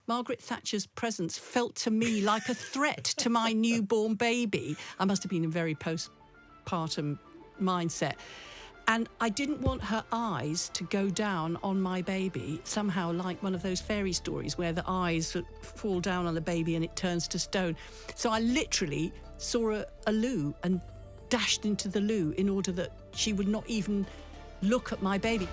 Margaret Thatcher's presence felt to me like a threat to my newborn baby. I must have been in very postpartum mindset. And I didn't want her eyes to go down on my baby, somehow like one of those fairy stories where the eyes fall down on the baby and it turns to stone. So I literally saw a loo and dashed into the loo in order that she would not even look at my baby.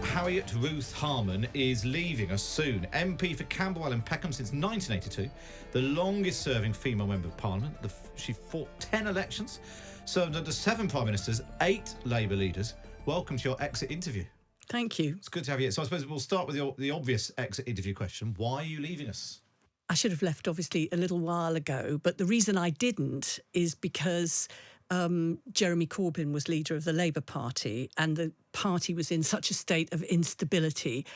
Harriet Ruth Harman is leaving us soon. MP for Camberwell and Peckham since 1982, the longest-serving female member of Parliament. She fought 10 elections, served under 7 Prime Ministers, 8 Labour leaders. Welcome to your exit interview. Thank you. It's good to have you. So I suppose we'll start with the obvious exit interview question. Why are you leaving us? I should have left, obviously, a little while ago, but the reason I didn't is because Jeremy Corbyn was leader of the Labour Party and the party was in such a state of instability.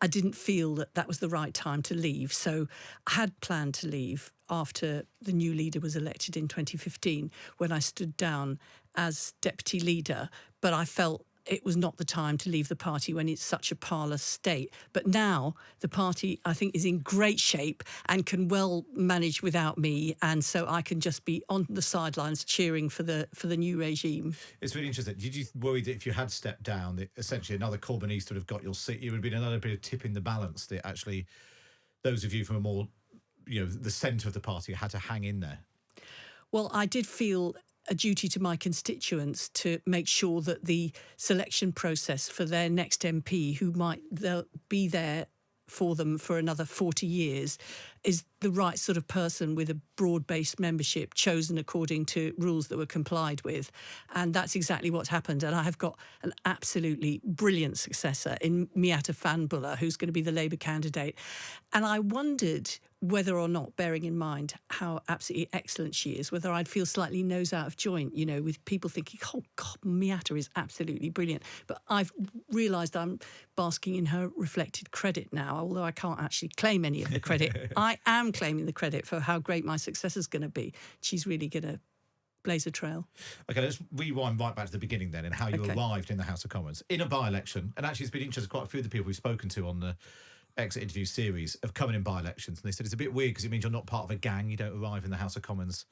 I didn't feel that that was the right time to leave. So I had planned to leave after the new leader was elected in 2015 when I stood down as deputy leader, but I felt it was not the time to leave the party when it's such a parlous state. But now the party, I think, is in great shape and can well manage without me. And so I can just be on the sidelines cheering for the new regime. It's really interesting. Did you worry that if you had stepped down, that essentially another Corbynist would have got your seat? It would have been another bit of tip in the balance that actually those of you from a more, the centre of the party had to hang in there? Well, I did feel a duty to my constituents to make sure that the selection process for their next MP, who might be there for them for another 40 years, is the right sort of person with a broad-based membership chosen according to rules that were complied with. And that's exactly what's happened. And I have got an absolutely brilliant successor in Miata Fanbuller, who's going to be the Labour candidate. And I wondered whether or not, bearing in mind how absolutely excellent she is, whether I'd feel slightly nose out of joint, with people thinking, oh, God, Miata is absolutely brilliant. But I've realised I'm basking in her reflected credit now, although I can't actually claim any of the credit. I am claiming the credit for how great my successor's going to be. She's really going to blaze a trail. OK, let's rewind right back to the beginning then and how you arrived in the House of Commons in a by-election. And actually it's been interesting, quite a few of the people we've spoken to on the exit interview series have come in by-elections, and they said it's a bit weird because it means you're not part of a gang. You don't arrive in the House of Commons,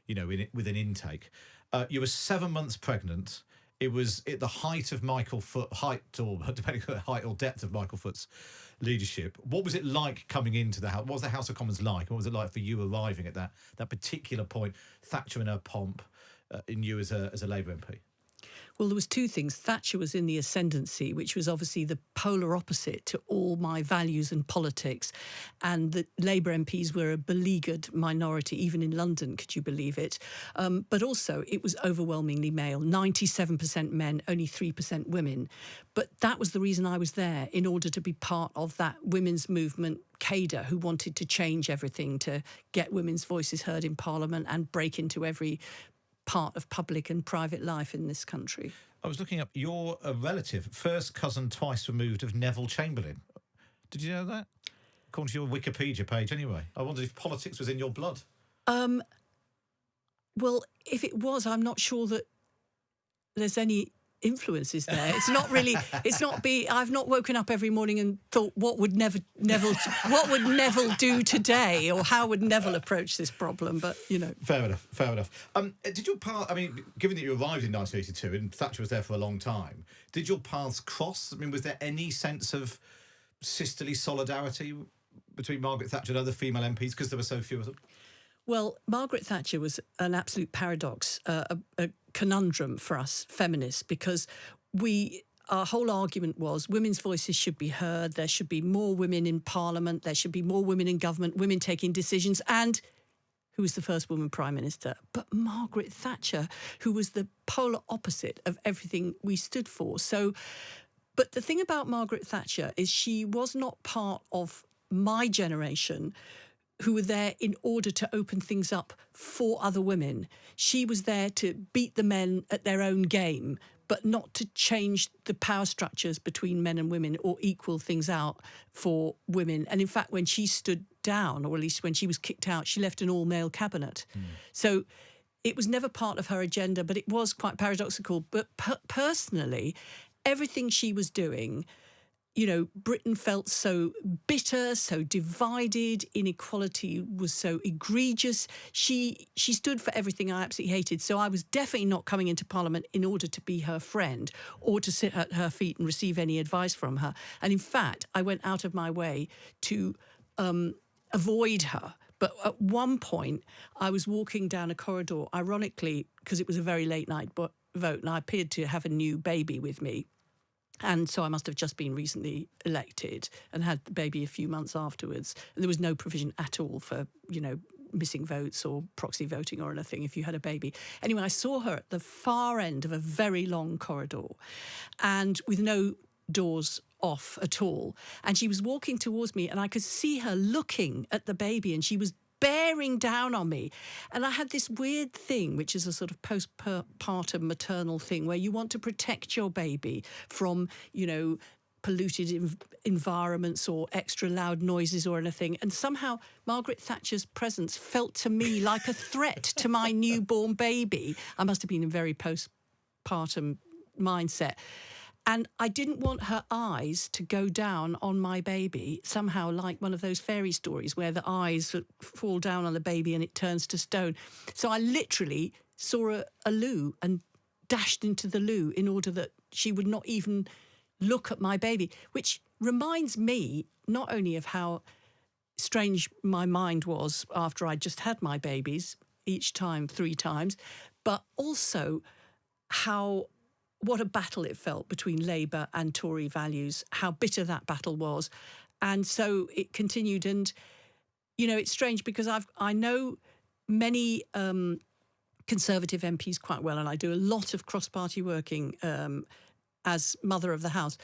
with an intake. You were 7 months pregnant. It was at the height of depending on the height or depth of Michael Foot's leadership. What was it like coming into the House? What was the House of Commons like? What was it like for you arriving at that particular point? Thatcher in her pomp, in you as a Labour MP. Well, there was two things. Thatcher was in the ascendancy, which was obviously the polar opposite to all my values and politics. And the Labour MPs were a beleaguered minority, even in London, could you believe it? But also, it was overwhelmingly male, 97% men, only 3% women. But that was the reason I was there, in order to be part of that women's movement cadre who wanted to change everything, to get women's voices heard in Parliament and break into every part of public and private life in this country. I was looking up, you're a relative, first cousin twice removed of Neville Chamberlain. Did you know that? According to your Wikipedia page anyway. I wondered if politics was in your blood. Well, if it was, I'm not sure that there's any influences there. It's not really, I've not woken up every morning and thought, what would Neville do today, or how would Neville approach this problem? But, Fair enough. Did your path, given that you arrived in 1982 and Thatcher was there for a long time, did your paths cross? Was there any sense of sisterly solidarity between Margaret Thatcher and other female MPs because there were so few of them? Well, Margaret Thatcher was an absolute paradox, a conundrum for us feminists, because our whole argument was women's voices should be heard, there should be more women in Parliament, there should be more women in government, women taking decisions, and who was the first woman Prime Minister? But Margaret Thatcher, who was the polar opposite of everything we stood for. But the thing about Margaret Thatcher is she was not part of my generation who were there in order to open things up for other women. She was there to beat the men at their own game, but not to change the power structures between men and women or equal things out for women. And in fact, when she stood down, or at least when she was kicked out, she left an all-male cabinet. So it was never part of her agenda, but it was quite paradoxical. But personally, everything she was doing, you know, Britain felt so bitter, so divided, inequality was so egregious. She stood for everything I absolutely hated. So I was definitely not coming into Parliament in order to be her friend or to sit at her feet and receive any advice from her. And in fact, I went out of my way to avoid her. But at one point, I was walking down a corridor, ironically, because it was a very late night vote, and I appeared to have a new baby with me. And so I must have just been recently elected and had the baby a few months afterwards. And there was no provision at all for, you know, missing votes or proxy voting or anything if you had a baby. Anyway, I saw her at the far end of a very long corridor and with no doors off at all. And she was walking towards me and I could see her looking at the baby and she was bearing down on me. And I had this weird thing, which is a sort of postpartum maternal thing, where you want to protect your baby from, you know, polluted environments or extra loud noises or anything. And somehow Margaret Thatcher's presence felt to me like a threat to my newborn baby. I must have been in very postpartum mindset. And I didn't want her eyes to go down on my baby, somehow like one of those fairy stories where the eyes fall down on the baby and it turns to stone. So I literally saw a loo and dashed into the loo in order that she would not even look at my baby, which reminds me not only of how strange my mind was after I'd just had my babies, each time 3 times, but also what a battle it felt between Labour and Tory values, how bitter that battle was. And so it continued. And, you know, it's strange because I know many Conservative MPs quite well, and I do a lot of cross-party working as Mother of the House.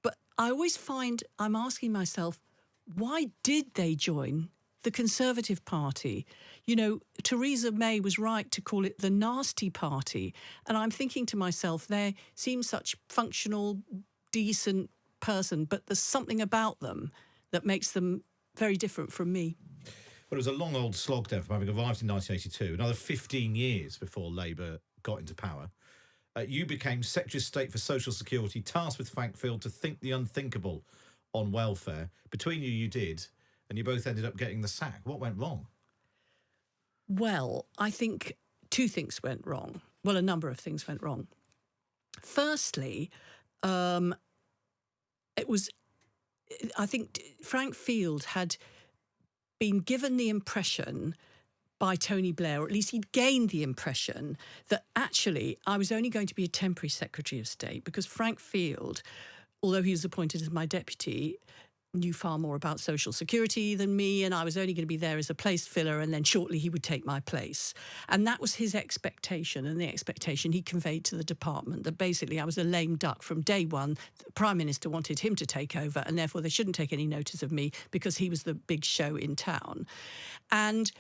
But I always find I'm asking myself, why did they join the Conservative Party? You know, Theresa May was right to call it the nasty party. And I'm thinking to myself, they seem such functional, decent person, but there's something about them that makes them very different from me. Well, it was a long old slog then from having arrived in 1982, another 15 years before Labour got into power. You became Secretary of State for Social Security, tasked with Frank Field to think the unthinkable on welfare. Between you did, and you both ended up getting the sack. What went wrong? Well, I think 2 things went wrong. Well, a number of things went wrong. Firstly, I think Frank Field had been given the impression by Tony Blair, or at least he'd gained the impression that actually I was only going to be a temporary Secretary of State because Frank Field, although he was appointed as my deputy, knew far more about social security than me, and I was only going to be there as a place filler, and then shortly he would take my place. And that was his expectation, and the expectation he conveyed to the department, that basically I was a lame duck from day one. The Prime Minister wanted him to take over, and therefore they shouldn't take any notice of me because he was the big show in town. And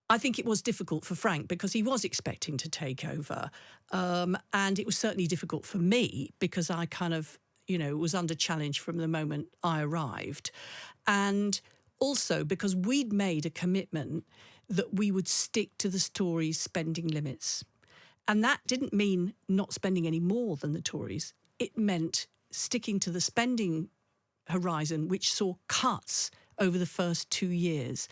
I think it was difficult for Frank because he was expecting to take over. And it was certainly difficult for me because I kind of, you know, was under challenge from the moment I arrived. And also because we'd made a commitment that we would stick to the Tories' spending limits. And that didn't mean not spending any more than the Tories. It meant sticking to the spending horizon, which saw cuts over the first 2 years.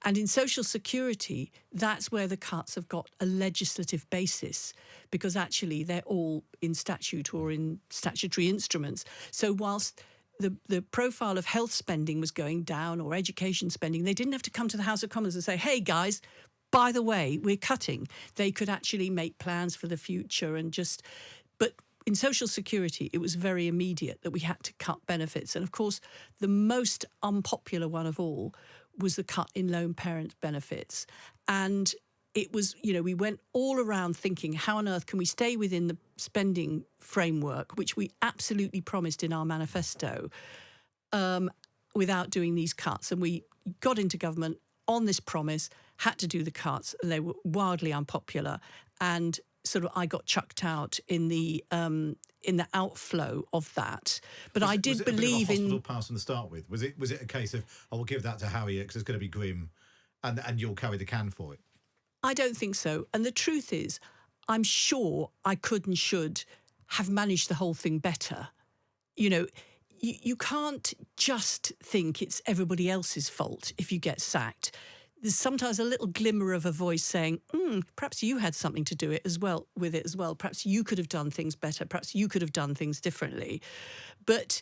And in social security, that's where the cuts have got a legislative basis, because actually they're all in statute or in statutory instruments. So whilst the profile of health spending was going down or education spending, they didn't have to come to the House of Commons and say, hey, guys, by the way, we're cutting. They could actually make plans for the future and just... But in social security, it was very immediate that we had to cut benefits. And of course, the most unpopular one of all was the cut in lone parent benefits. And it was, you know, we went all around thinking, how on earth can we stay within the spending framework, which we absolutely promised in our manifesto, without doing these cuts. And we got into government on this promise, had to do the cuts, and they were wildly unpopular. And sort of I got chucked out in the in the outflow of that. But I did believe in hospital pass from the start with. Was it a case of, I will give that to Harriet because it's going to be grim, and you'll carry the can for it? I don't think so. And the truth is, I'm sure I could and should have managed the whole thing better. You know, you can't just think it's everybody else's fault if you get sacked. There's sometimes a little glimmer of a voice saying, perhaps you had something to do with it as well. Perhaps you could have done things better. Perhaps you could have done things differently. But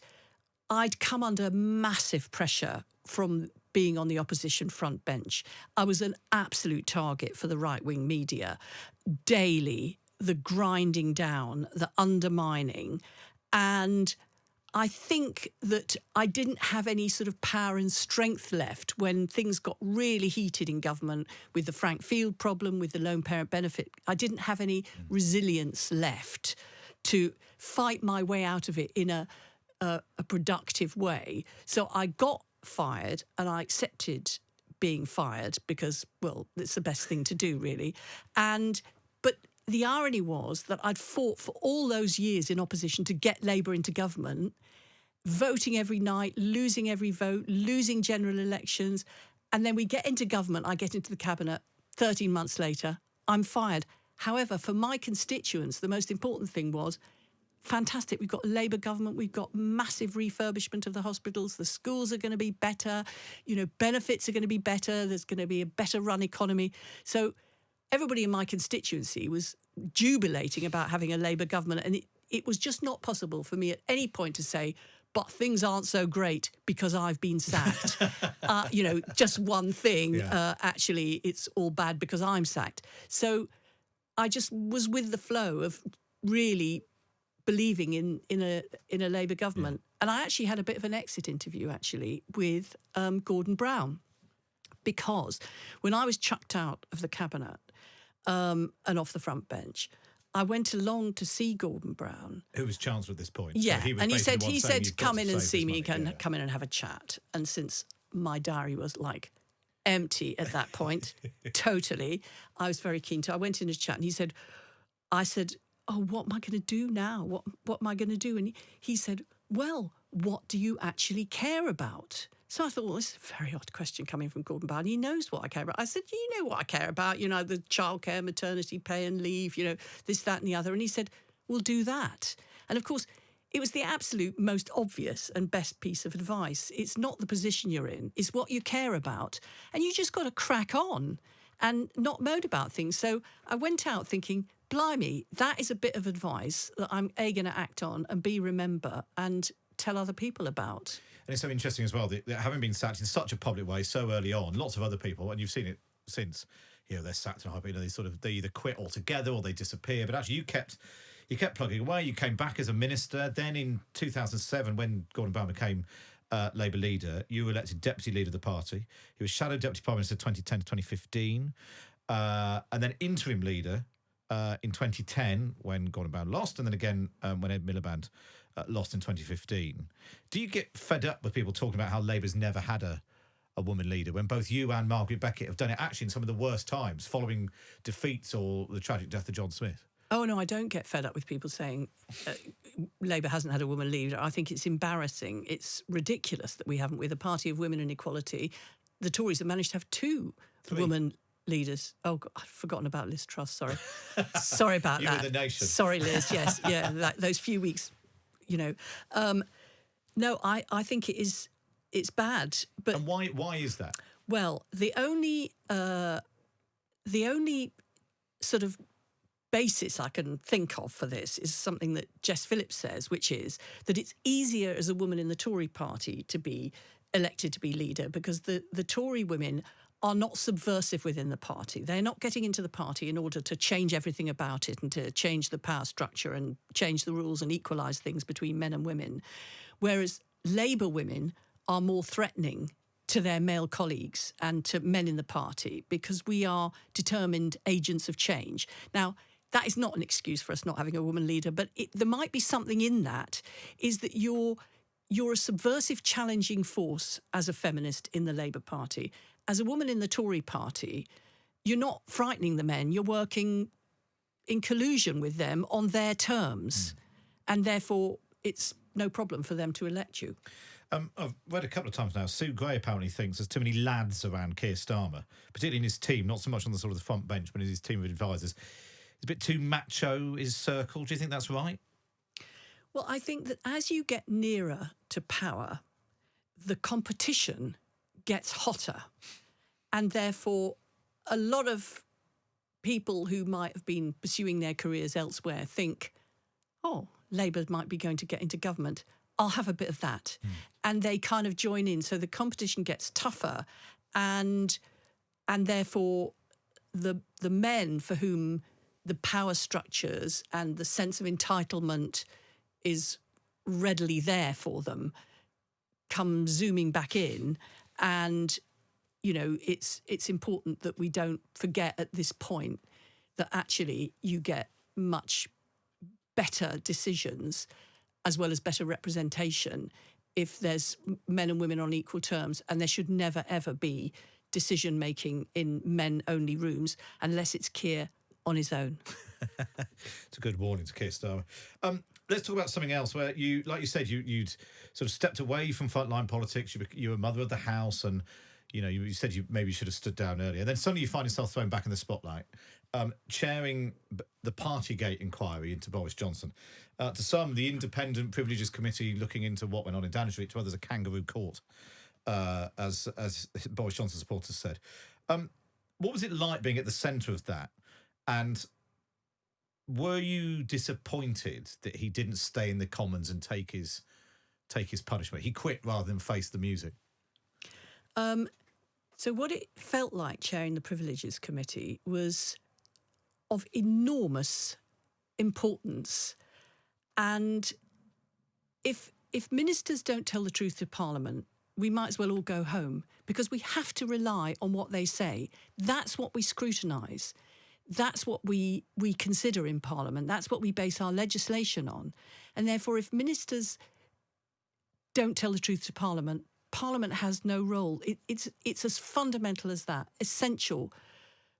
I'd come under massive pressure from being on the opposition front bench. I was an absolute target for the right-wing media. Daily, the grinding down, the undermining. And I think that I didn't have any sort of power and strength left when things got really heated in government with the Frank Field problem, with the lone parent benefit. I didn't have any resilience left to fight my way out of it in a productive way. So I got fired and I accepted being fired because, well, it's the best thing to do, really. But the irony was that I'd fought for all those years in opposition to get Labour into government, voting every night, losing every vote, losing general elections. And then we get into government, I get into the cabinet, 13 months later, I'm fired. However, for my constituents, the most important thing was, fantastic, we've got a Labour government, we've got massive refurbishment of the hospitals, the schools are going to be better, you know, benefits are going to be better, there's going to be a better run economy. So everybody in my constituency was jubilating about having a Labour government, and it was just not possible for me at any point to say, but things aren't so great because I've been sacked. You know, just one thing, actually, it's all bad because I'm sacked. So I just was with the flow of really believing in a Labour government. Yeah. And I actually had a bit of an exit interview, actually, with Gordon Brown, because when I was chucked out of the cabinet and off the front bench, I went along to see Gordon Brown, who was Chancellor at this point. Yeah, so he said, come in and see me, come in and have a chat. And since my diary was like empty at that point, totally, I was very keen to. I went in to chat, and I said, oh, what am I going to do now? What am I going to do? And he said, well, what do you actually care about? So I thought, well, this is a very odd question coming from Gordon Brown. He knows what I care about. I said, you know what I care about, you know, the childcare, maternity pay and leave, you know, this, that and the other. And he said, we'll do that. And of course, it was the absolute most obvious and best piece of advice. It's not the position you're in, it's what you care about. And you just got to crack on and not moan about things. So I went out thinking, blimey, that is a bit of advice that I'm A, going to act on, and B, remember and tell other people about. And it's so interesting as well that having been sacked in such a public way so early on, lots of other people, and you've seen it since, you know, they're sacked and they either quit altogether or they disappear. But actually, you kept plugging away. You came back as a minister. Then in 2007, when Gordon Brown became Labour leader, you were elected deputy leader of the party. He was shadow deputy prime minister 2010 to 2015, and then interim leader in 2010 when Gordon Brown lost, and then again when Ed Miliband lost in 2015. Do you get fed up with people talking about how Labour's never had a woman leader when both you and Margaret Beckett have done it actually in some of the worst times, following defeats or the tragic death of John Smith? Oh, no, I don't get fed up with people saying Labour hasn't had a woman leader. I think it's embarrassing. It's ridiculous that we haven't. With a party of women and equality, the Tories have managed to have two women leaders. Oh, God, I've forgotten about Liz Truss, sorry. Sorry about you that. Were the nation. Sorry, Liz, yes, yeah, those few weeks, you know. No, I think it's bad. But and why is that? Well, the only sort of basis I can think of for this is something that Jess Phillips says, which is that it's easier as a woman in the Tory party to be elected to be leader because the Tory women are not subversive within the party. They're not getting into the party in order to change everything about it and to change the power structure and change the rules and equalise things between men and women. Whereas Labour women are more threatening to their male colleagues and to men in the party because we are determined agents of change. Now, that is not an excuse for us not having a woman leader, but there might be something in that, is that you're a subversive, challenging force as a feminist in the Labour Party. As a woman in the Tory party, you're not frightening the men. You're working in collusion with them on their terms. and therefore it's no problem for them to elect you. I've read a couple of times now, Sue Gray apparently thinks there's too many lads around Keir Starmer, particularly in his team, not so much on the sort of the front bench, but in his team of advisors. It's a bit too macho, his circle. Do you think that's right? Well, I think that as you get nearer to power, the competition gets hotter, and therefore a lot of people who might have been pursuing their careers elsewhere think, oh, Labour might be going to get into government, I'll have a bit of that. And they kind of join in. So the competition gets tougher, and therefore the men for whom the power structures and the sense of entitlement is readily there for them come zooming back in. And, you know, it's important that we don't forget at this point that actually you get much better decisions as well as better representation if there's men and women on equal terms, and there should never, ever be decision-making in men-only rooms unless it's Keir on his own. It's a good warning to Keir Starmer. Let's talk about something else where you, like you said, you'd sort of stepped away from frontline politics. You were a mother of the house, and you know you said you maybe should have stood down earlier. Then suddenly you find yourself thrown back in the spotlight, chairing the Partygate inquiry into Boris Johnson. To some, the Independent Privileges Committee looking into what went on in Downing Street. To others, a kangaroo court, as Boris Johnson supporters said. What was it like being at the centre of that? And were you disappointed that he didn't stay in the Commons and take his punishment? He quit rather than face the music. So what it felt like chairing the Privileges Committee was of enormous importance. And if ministers don't tell the truth to Parliament, we might as well all go home, because we have to rely on what they say. That's what we scrutinise. That's what we consider in Parliament. That's what we base our legislation on. And therefore, if ministers don't tell the truth to Parliament, Parliament has no role. It's as fundamental as that, essential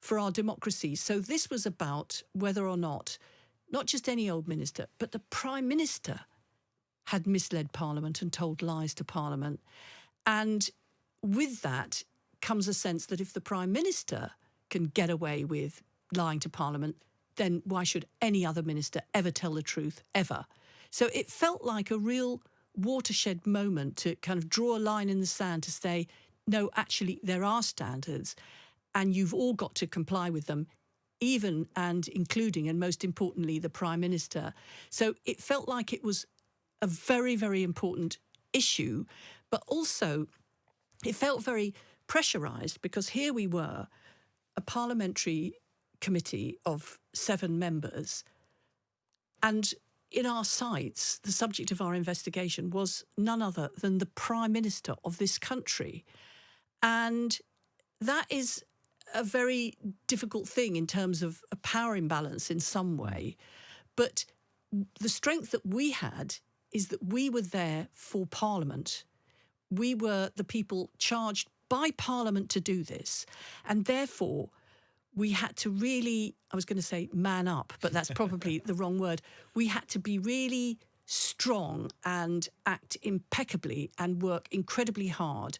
for our democracy. So this was about whether or not just any old minister, but the Prime Minister had misled Parliament and told lies to Parliament. And with that comes a sense that if the Prime Minister can get away with lying to Parliament, then why should any other minister ever tell the truth, ever? So it felt like a real watershed moment to kind of draw a line in the sand to say, no, actually, there are standards and you've all got to comply with them, even and including, and most importantly, the Prime Minister. So it felt like it was a very, very important issue, but also it felt very pressurised, because here we were, a parliamentary committee of 7 members, and in our sights, the subject of our investigation was none other than the Prime Minister of this country. And that is a very difficult thing in terms of a power imbalance in some way. But the strength that we had is that we were there for Parliament. We were the people charged by Parliament to do this. And therefore, we had to really, I was going to say man up, but that's probably the wrong word. We had to be really strong and act impeccably and work incredibly hard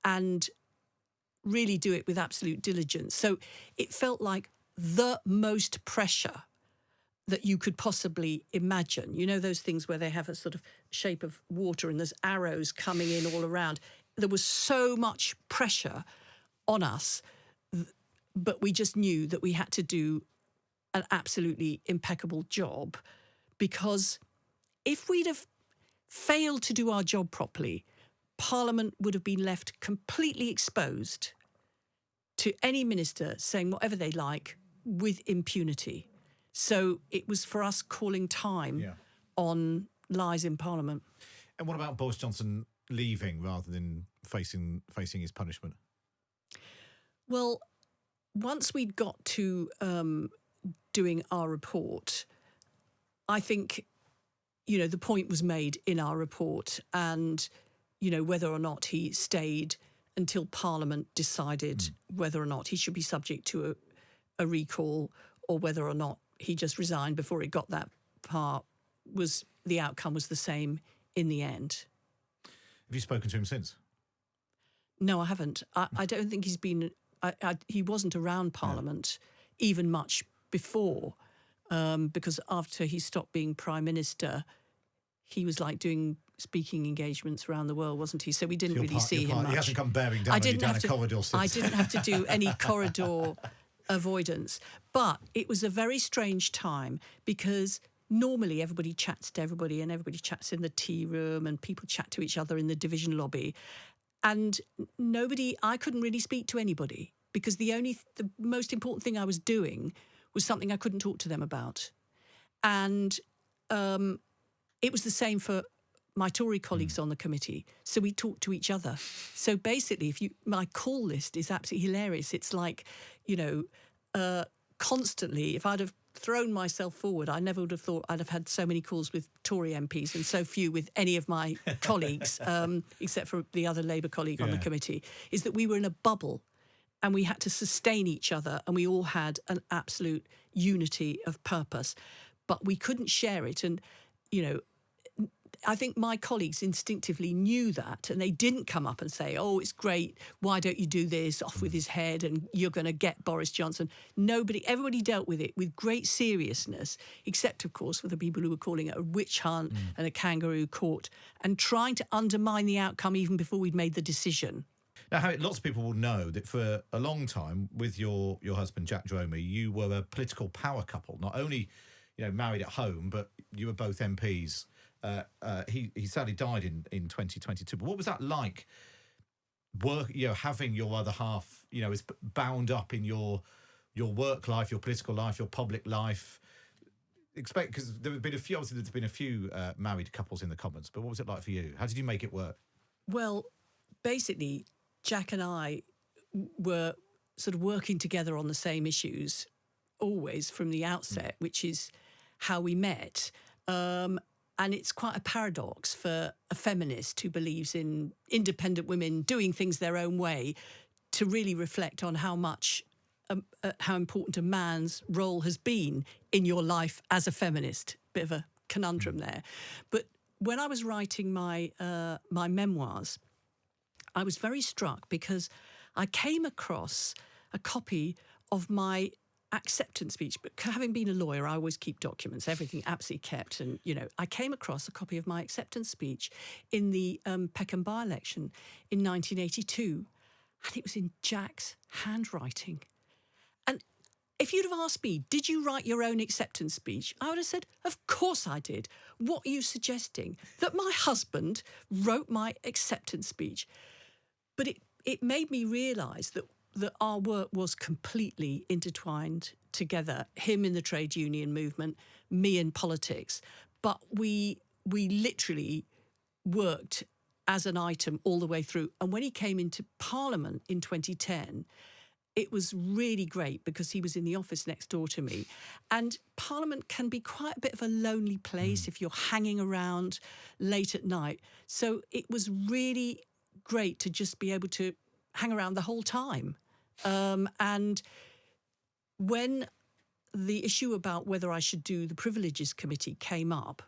and really do it with absolute diligence. So it felt like the most pressure that you could possibly imagine. You know those things where they have a sort of shape of water and there's arrows coming in all around. There was so much pressure on us, but we just knew that we had to do an absolutely impeccable job, because if we'd have failed to do our job properly, Parliament would have been left completely exposed to any minister saying whatever they like with impunity. So it was for us calling time on lies in Parliament. And what about Boris Johnson leaving rather than facing his punishment? Well, once we'd got to doing our report, I think, you know, the point was made in our report, and, you know, whether or not he stayed until Parliament decided whether or not he should be subject to a recall, or whether or not he just resigned before it got that far, the outcome was the same in the end. Have you spoken to him since? No, I haven't. I don't think he's been. He wasn't around Parliament even much before, because after he stopped being Prime Minister, he was like doing speaking engagements around the world, wasn't he? So we didn't really see him much. He hasn't come bearing down on you down a corridor since. I didn't have to do any corridor avoidance. But it was a very strange time because normally everybody chats to everybody and everybody chats in the tea room and people chat to each other in the division lobby. And I couldn't really speak to anybody because the most important thing I was doing was something I couldn't talk to them about. And it was the same for my Tory colleagues on the committee. So we talked to each other. So basically, my call list is absolutely hilarious. It's like, constantly, if I'd have thrown myself forward, I never would have thought I'd have had so many calls with Tory MPs and so few with any of my colleagues, except for the other Labour colleague on the committee, is that we were in a bubble and we had to sustain each other and we all had an absolute unity of purpose, but we couldn't share it. And, I think my colleagues instinctively knew that and they didn't come up and say, oh, it's great, why don't you do this, off with his head and you're going to get Boris Johnson. Everybody dealt with it with great seriousness, except, of course, for the people who were calling it a witch hunt and a kangaroo court and trying to undermine the outcome even before we'd made the decision. Now, Harriet, lots of people will know that for a long time with your husband, Jack Dromey, you were a political power couple, not only married at home, but you were both MPs. He sadly died in 2022. But what was that like? Having your other half, is bound up in your work life, your political life, your public life. Because there have been a few. Obviously, there's been a few married couples in the Commons. But what was it like for you? How did you make it work? Well, basically, Jack and I were sort of working together on the same issues always from the outset, which is how we met. And it's quite a paradox for a feminist who believes in independent women doing things their own way to really reflect on how important a man's role has been in your life as a feminist. Bit of a conundrum there. But when I was writing my memoirs, I was very struck because I came across a copy of my acceptance speech, but having been a lawyer, I always keep documents, everything absolutely kept. And, I came across a copy of my acceptance speech in the Peckham by-election in 1982, and it was in Jack's handwriting. And if you'd have asked me, did you write your own acceptance speech? I would have said, of course I did. What are you suggesting? That my husband wrote my acceptance speech? But it made me realise that our work was completely intertwined together, him in the trade union movement, me in politics. But we literally worked as an item all the way through. And when he came into Parliament in 2010, it was really great because he was in the office next door to me. And Parliament can be quite a bit of a lonely place if you're hanging around late at night. So it was really great to just be able to hang around the whole time. And when the issue about whether I should do the Privileges Committee came up,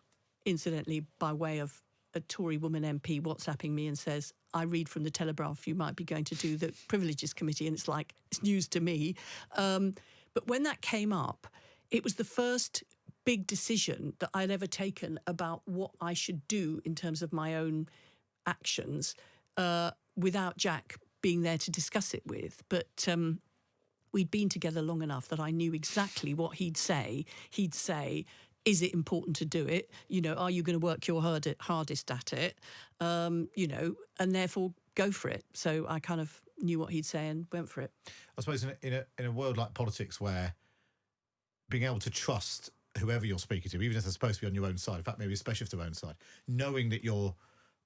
incidentally, by way of a Tory woman MP WhatsApping me and says, I read from the Telegraph, you might be going to do the Privileges Committee. And it's like, it's news to me. But when that came up, it was the first big decision that I'd ever taken about what I should do in terms of my own actions without Jack being there to discuss it with. But we'd been together long enough that I knew exactly what he'd say. He'd say, is it important to do it? Are you going to work your hardest at it? And therefore go for it. So I kind of knew what he'd say and went for it. I suppose in a world like politics where being able to trust whoever you're speaking to, even if they're supposed to be on your own side, in fact, maybe especially if they're own side, knowing that your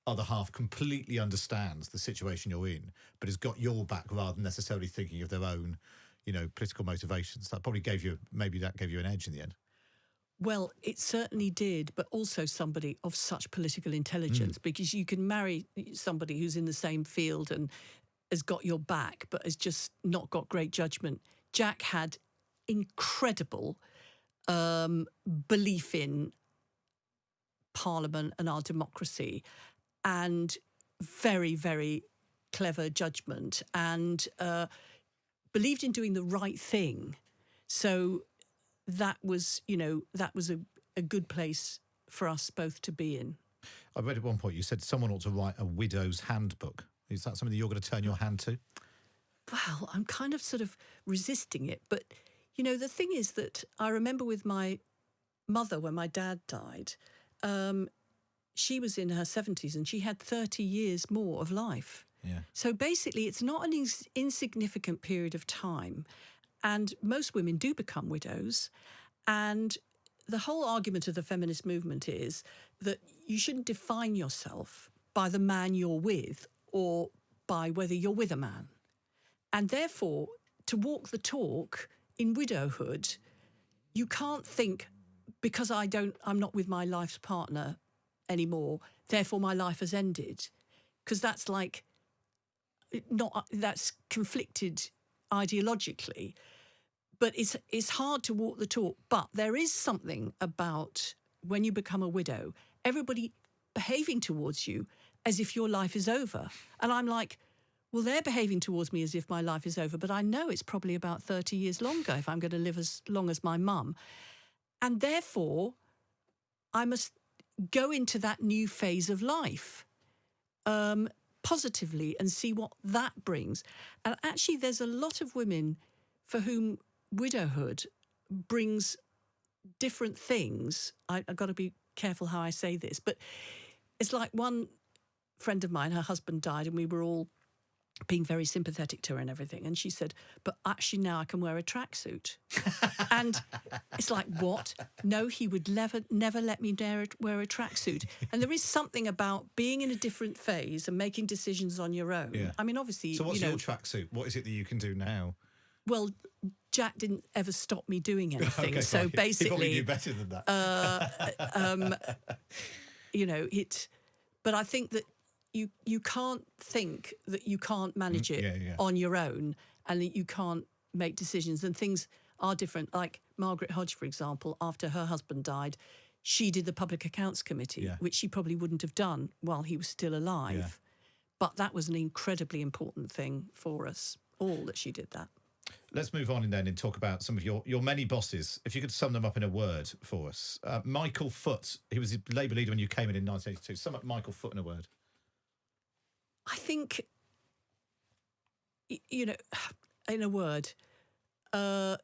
other half completely understands the situation you're in, but has got your back rather than necessarily thinking of their own, political motivations. That probably gave you an edge in the end. Well, it certainly did, but also somebody of such political intelligence, because you can marry somebody who's in the same field and has got your back, but has just not got great judgment. Jack had incredible belief in Parliament and our democracy, and very, very clever judgment, and believed in doing the right thing. So that was, a good place for us both to be in. I read at one point you said someone ought to write a widow's handbook. Is that something that you're going to turn your hand to? Well, I'm kind of sort of resisting it. But, the thing is that I remember with my mother, when my dad died, she was in her 70s and she had 30 years more of life. Yeah. So basically, it's not an insignificant period of time. And most women do become widows. And the whole argument of the feminist movement is that you shouldn't define yourself by the man you're with or by whether you're with a man. And therefore, to walk the talk in widowhood, you can't think, because I'm not with my life's partner anymore, therefore my life has ended. Because that's that's conflicted ideologically. But it's hard to walk the talk. But there is something about when you become a widow, everybody behaving towards you as if your life is over. And I'm like, well, they're behaving towards me as if my life is over, but I know it's probably about 30 years longer if I'm going to live as long as my mum. And therefore, I must go into that new phase of life positively and see what that brings. And actually, there's a lot of women for whom widowhood brings different things. I've got to be careful how I say this, but it's like one friend of mine, her husband died, and we were all being very sympathetic to her and everything. And she said, but actually now I can wear a tracksuit. And it's like, what? No, he would never let me wear a tracksuit. And there is something about being in a different phase and making decisions on your own. Yeah. I mean, obviously... So what's your tracksuit? What is it that you can do now? Well, Jack didn't ever stop me doing anything. Okay, so fine. basically... He probably knew better than that. But I think that you can't think that you can't manage it on your own and that you can't make decisions, and things are different. Like Margaret Hodge, for example, after her husband died, she did the Public Accounts Committee, which she probably wouldn't have done while he was still alive. Yeah. But that was an incredibly important thing for us all, that she did that. Let's move on then and talk about some of your many bosses. If you could sum them up in a word for us. Michael Foot, he was the Labour leader when you came in 1982. Sum up Michael Foot in a word. I think, in a word, I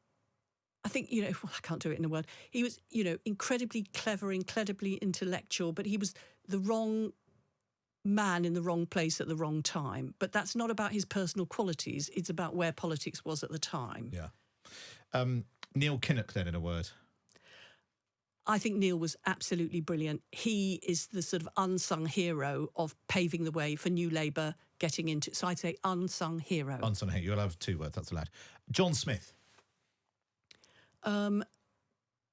think, I can't do it in a word. He was, incredibly clever, incredibly intellectual, but he was the wrong man in the wrong place at the wrong time. But that's not about his personal qualities. It's about where politics was at the time. Yeah. Neil Kinnock, then, in a word. I think Neil was absolutely brilliant. He is the sort of unsung hero of paving the way for New Labour getting into... So I'd say unsung hero. Unsung hero. You'll have 2 words, that's allowed. John Smith.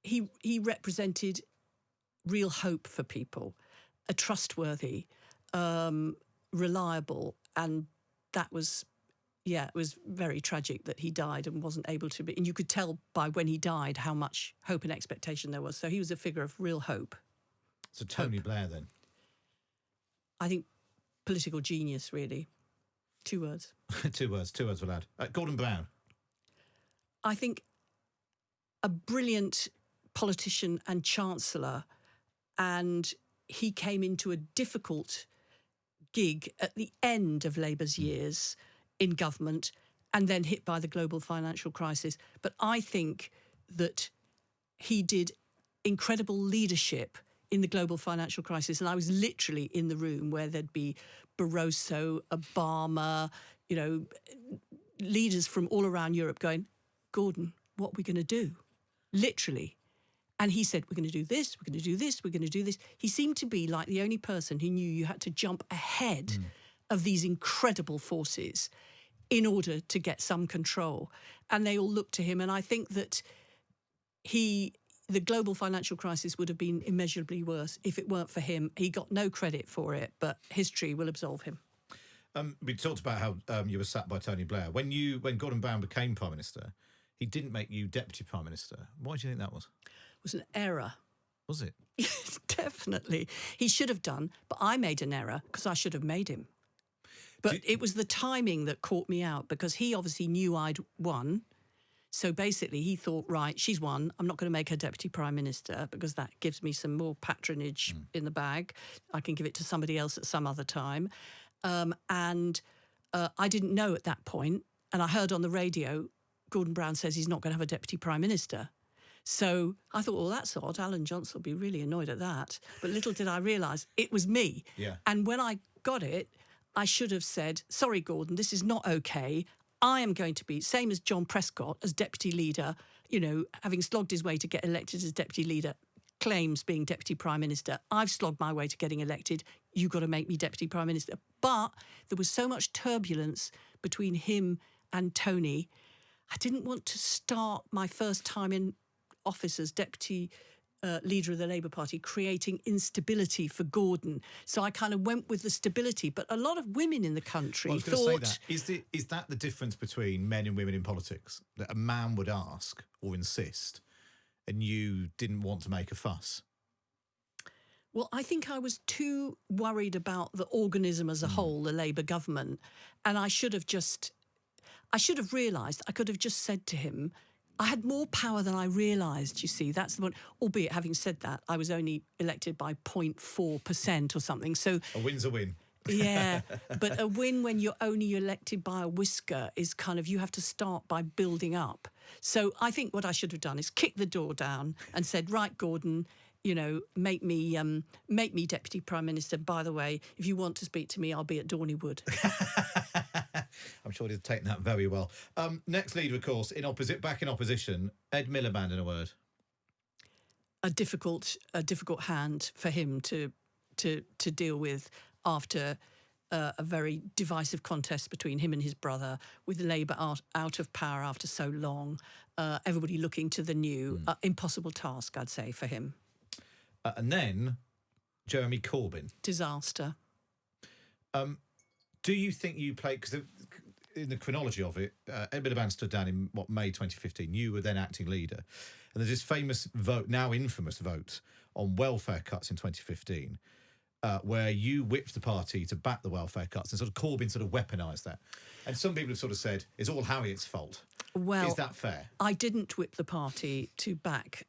He represented real hope for people, a trustworthy, reliable, and that was... Yeah, it was very tragic that he died and wasn't able to be... And you could tell by when he died how much hope and expectation there was. So he was a figure of real hope. So Tony Blair, then? I think political genius, really. 2 words. 2 words. 2 words were allowed. Gordon Brown? I think a brilliant politician and chancellor, and he came into a difficult gig at the end of Labour's years in government and then hit by the global financial crisis. But I think that he did incredible leadership in the global financial crisis. And I was literally in the room where there'd be Barroso, Obama, leaders from all around Europe going, Gordon, what are we going to do? Literally. And he said, we're going to do this, we're going to do this, we're going to do this. He seemed to be like the only person who knew you had to jump ahead of these incredible forces in order to get some control. And they all looked to him. And I think that the global financial crisis would have been immeasurably worse if it weren't for him. He got no credit for it, but history will absolve him. We talked about how you were sacked by Tony Blair. When Gordon Brown became Prime Minister, he didn't make you Deputy Prime Minister. Why do you think that was? It was an error. Was it? It's definitely. He should have done, but I made an error because I should have made him. But it was the timing that caught me out because he obviously knew I'd won. So basically he thought, right, she's won. I'm not going to make her Deputy Prime Minister because that gives me some more patronage in the bag. I can give it to somebody else at some other time. And I didn't know at that point, and I heard on the radio, Gordon Brown says he's not going to have a Deputy Prime Minister. So I thought, well, that's odd. Alan Johnson will be really annoyed at that. But little did I realise it was me. Yeah. And when I got it, I should have said, sorry, Gordon, this is not okay. I am going to be, same as John Prescott, as Deputy Leader, having slogged his way to get elected as Deputy Leader, claims being Deputy Prime Minister. I've slogged my way to getting elected. You've got to make me Deputy Prime Minister. But there was so much turbulence between him and Tony. I didn't want to start my first time in office as Deputy Leader of the Labour Party creating instability for Gordon. So I kind of went with the stability. But a lot of women in the country thought... I was going to say that. Is that the difference between men and women in politics? That a man would ask or insist and you didn't want to make a fuss? Well, I think I was too worried about the organism as a whole, the Labour government. And I should have realised, I could have just said to him, I had more power than I realised, you see. That's the one. Albeit, having said that, I was only elected by 0.4% or something. So A win's a win. Yeah, but a win when you're only elected by a whisker is kind of, you have to start by building up. So I think what I should have done is kick the door down and said, right, Gordon, make me Deputy Prime Minister. By the way, if you want to speak to me, I'll be at Dromey. I'm sure he'd taken that very well. Next leader, of course, back in opposition, Ed Miliband, in a word. A difficult hand for him to deal with after a very divisive contest between him and his brother, with Labour out of power after so long, everybody looking to the new. Impossible task, I'd say, for him. And then Jeremy Corbyn. Disaster. Do you think you played... Because in the chronology of it, Ed Miliband stood down in, May 2015. You were then acting leader. And there's this famous vote, now infamous vote, on welfare cuts in 2015, where you whipped the party to back the welfare cuts, and sort of Corbyn sort of weaponised that. And some people have sort of said, it's all Harriet's fault. Well, is that fair? I didn't whip the party to back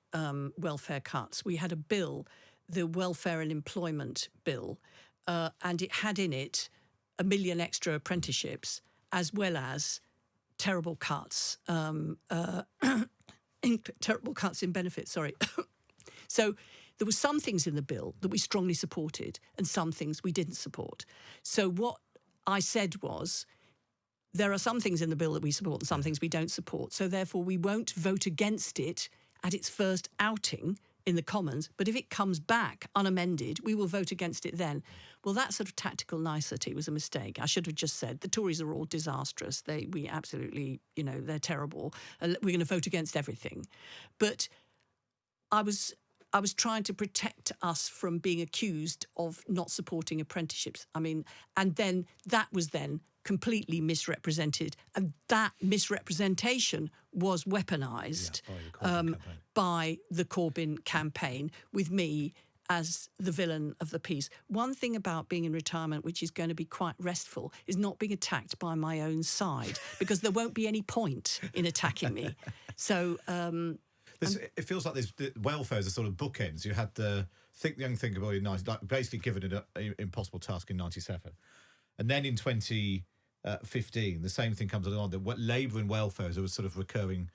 welfare cuts. We had a bill, the Welfare and Employment Bill, and it had in it 1 million extra apprenticeships, as well as terrible cuts, terrible cuts in benefits, sorry. So there were some things in the bill that we strongly supported and some things we didn't support. So what I said was, there are some things in the bill that we support and some things we don't support. So therefore we won't vote against it at its first outing in the Commons, but if it comes back unamended, we will vote against it then. Well, that sort of tactical nicety was a mistake. I should have just said, the Tories are all disastrous. We absolutely, they're terrible. We're going to vote against everything. But I was trying to protect us from being accused of not supporting apprenticeships. And then that was then completely misrepresented, and that misrepresentation was weaponised by the Corbyn campaign, with me as the villain of the piece. One thing about being in retirement, which is going to be quite restful, is not being attacked by my own side, because there won't be any point in attacking me. So... it feels like the welfare is a sort of bookends. You had the Think the Young Think About It, like basically given it an impossible task in 97. And then in 2015, the same thing comes along. That Labour and welfare is a sort of recurring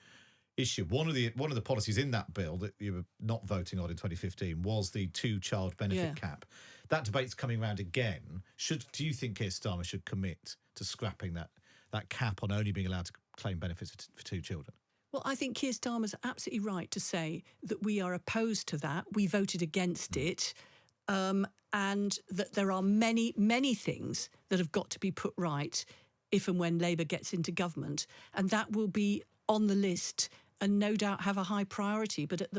issue. One of the policies in that bill that you were not voting on in 2015 was the 2-child benefit cap. That debate's coming around again. Do you think Keir Starmer should commit to scrapping that cap on only being allowed to claim benefits for 2 children? Well, I think Keir Starmer's absolutely right to say that we are opposed to that. We voted against it. And that there are many, many things that have got to be put right if and when Labour gets into government. And that will be on the list and no doubt have a high priority. But at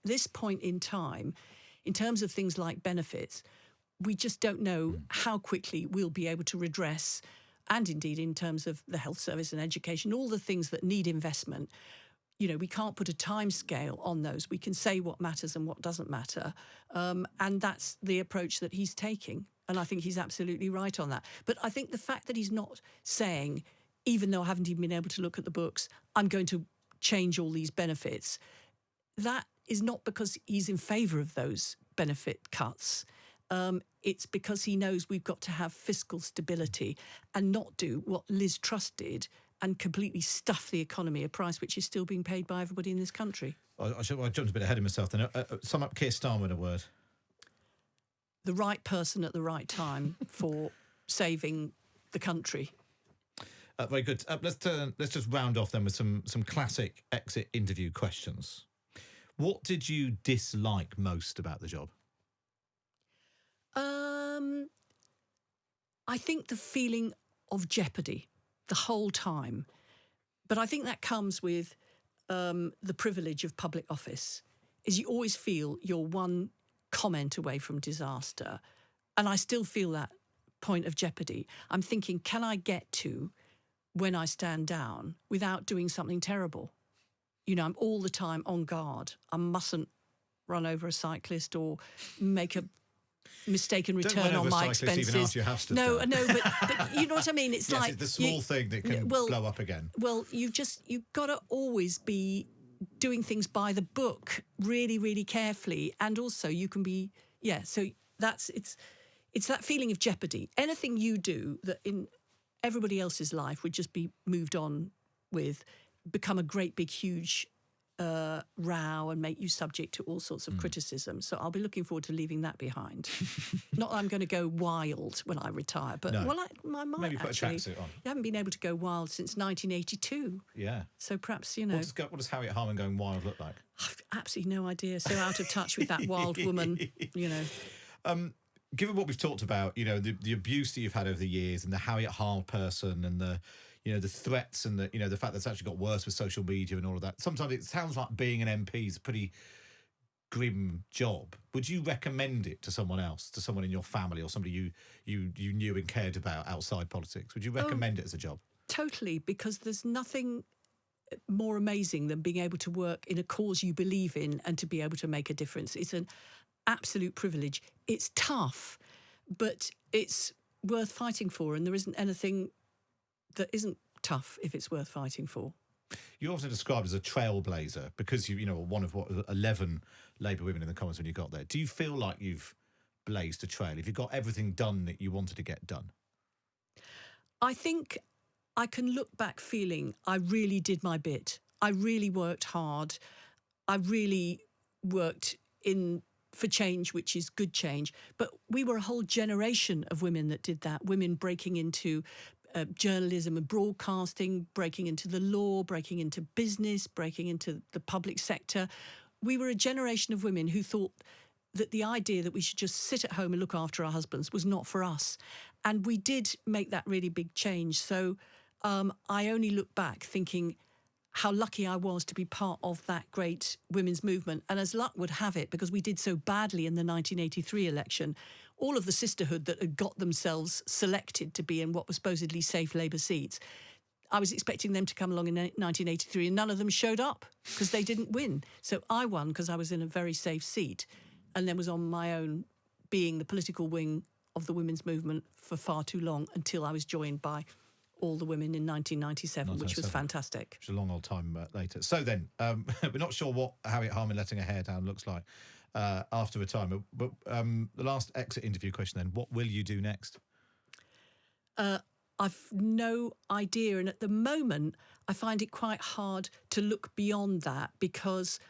this point in time, in terms of things like benefits, we just don't know how quickly we'll be able to redress, and indeed in terms of the health service and education, all the things that need investment. we can't put a time scale on those. We can say what matters and what doesn't matter. And that's the approach that he's taking. And I think he's absolutely right on that. But I think the fact that he's not saying, even though I haven't even been able to look at the books, I'm going to change all these benefits, that is not because he's in favour of those benefit cuts. It's because he knows we've got to have fiscal stability and not do what Liz Truss did and completely stuff the economy, a price which is still being paid by everybody in this country. I jumped a bit ahead of myself then. Sum up Keir Starmer in a word. The right person at the right time for saving the country. Very good. Let's just round off then with some classic exit interview questions. What did you dislike most about the job? I think the feeling of jeopardy the whole time. But I think that comes with the privilege of public office, is you always feel you're one comment away from disaster. And I still feel that point of jeopardy. I'm thinking, can I get to when I stand down without doing something terrible? I'm all the time on guard. I mustn't run over a cyclist or make a mistaken return on my expenses. Even after you have stood no, down. no, but you know what I mean? It's yes, like it's the small thing that can blow up again. Well, you've got to always be doing things by the book, really, really carefully, and also you can be So it's that feeling of jeopardy. Anything you do that in everybody else's life would just be moved on with, become a great big huge row and make you subject to all sorts of criticism. So I'll be looking forward to leaving that behind. Not that I'm going to go wild when I retire, but I might maybe put actually. a tracksuit on. You haven't been able to go wild since 1982. Yeah. So perhaps, What does Harriet Harman going wild look like? I've absolutely no idea. So out of touch with that wild woman, Given what we've talked about, the abuse that you've had over the years and the Harriet Harman person and the threats and the fact that it's actually got worse with social media and all of that. Sometimes it sounds like being an MP is a pretty grim job. Would you recommend it to someone else, to someone in your family or somebody you knew and cared about outside politics? Would you recommend it as a job? Totally, because there's nothing more amazing than being able to work in a cause you believe in and to be able to make a difference. It's an absolute privilege. It's tough, but it's worth fighting for, and there isn't anything that isn't tough if it's worth fighting for. You're often described as a trailblazer because you were one of 11 Labour women in the Commons when you got there. Do you feel like you've blazed a trail? Have you got everything done that you wanted to get done? I think I can look back feeling I really did my bit. I really worked hard. I really worked for change, which is good change. But we were a whole generation of women that did that, women breaking into journalism and broadcasting, breaking into the law, breaking into business, breaking into the public sector. We were a generation of women who thought that the idea that we should just sit at home and look after our husbands was not for us. And we did make that really big change. So I only look back thinking how lucky I was to be part of that great women's movement. And as luck would have it, because we did so badly in the 1983 election, all of the sisterhood that had got themselves selected to be in what were supposedly safe Labour seats, I was expecting them to come along in 1983 and none of them showed up because they didn't win. So I won because I was in a very safe seat and then was on my own being the political wing of the women's movement for far too long until I was joined by all the women in 1997, which was fantastic. Which is a long old time later. So then, we're not sure what Harriet Harman letting her hair down looks like after retirement. But the last exit interview question then, what will you do next? I've no idea. And at the moment, I find it quite hard to look beyond that because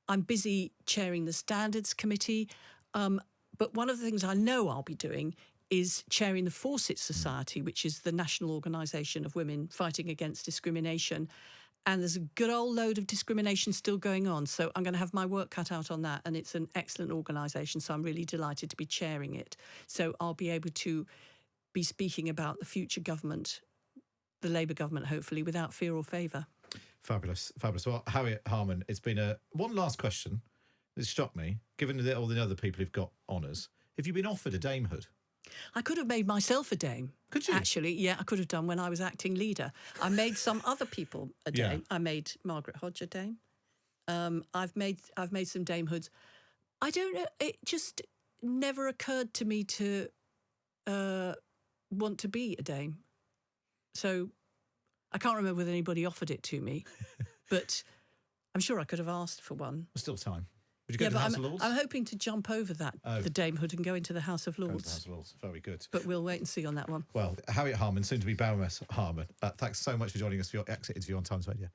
I'm busy chairing the Standards Committee. But one of the things I know I'll be doing is chairing the Fawcett Society, which is the national organisation of women fighting against discrimination. And there's a good old load of discrimination still going on. So I'm going to have my work cut out on that. And it's an excellent organisation. So I'm really delighted to be chairing it. So I'll be able to be speaking about the future government, the Labour government, hopefully, without fear or favour. Fabulous, fabulous. Well, Harriet Harman, it's been one last question. This struck me, given all the other people who've got honours. Have you been offered a damehood? I could have made myself a dame. Could you? Actually, yeah, I could have done when I was acting leader. I made some other people a dame. Yeah. I made Margaret Hodge a dame. I've made some damehoods. I don't know. It just never occurred to me to want to be a dame. So I can't remember whether anybody offered it to me, but I'm sure I could have asked for one. Still time. Would you go to the House of Lords? I'm hoping to jump over that, the damehood, and go into the House of Go to the Lords. House of Lords. Very good. But we'll wait and see on that one. Well, Harriet Harman, soon to be Baroness Harman, thanks so much for joining us for your exit interview on Times Radio.